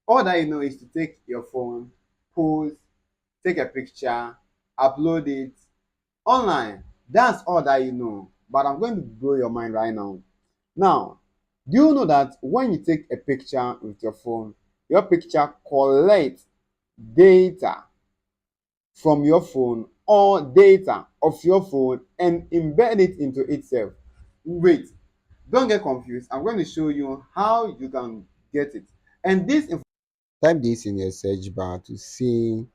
All that you know is to take your phone, pose, take a picture, upload it online. That's all that you know. But I'm going to blow your mind right now. Now, do you know that when you take a picture with your picture collects data from your phone or data of your phone and embed it into itself? Wait, don't get confused. I'm going to show you how you can get it. And this type this in your search bar to see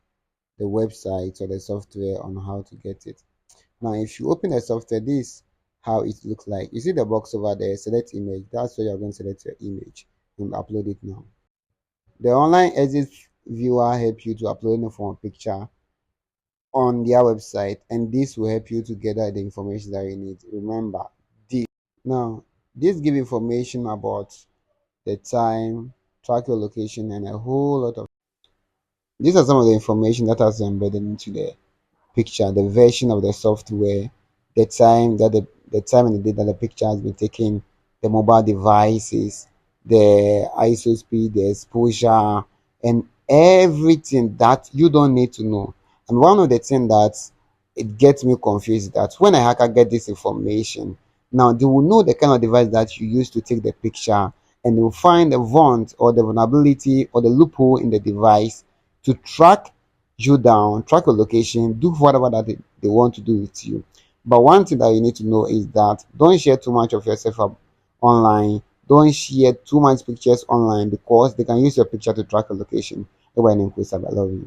the website or the software on how to get it. Now, if you open the software, this how it looks like. You see the box over there, select image. That's where you're going to select your image and upload it now. The online edit viewer help you to upload any form of picture on their website, and this will help you to gather the information that you need. Remember this. Now, this give information about the time, track your location, and a whole lot of. These are some of the information that has embedded into the picture, the version of the software, the time and the date that the picture has been taken, the mobile devices, the ISO speed, the exposure, and everything that you don't need to know. And one of the things that it gets me confused is that when a hacker get this information, now they will know the kind of device that you use to take the picture, and they will find the vulnerability or the vulnerability or the loophole in the device to track you down, track your location, do whatever that they want to do with you. But one thing that you need to know is that don't share too much of yourself up online. Don't share too much pictures online because they can use your picture to track your location. Everyone in Koscyber, I love you.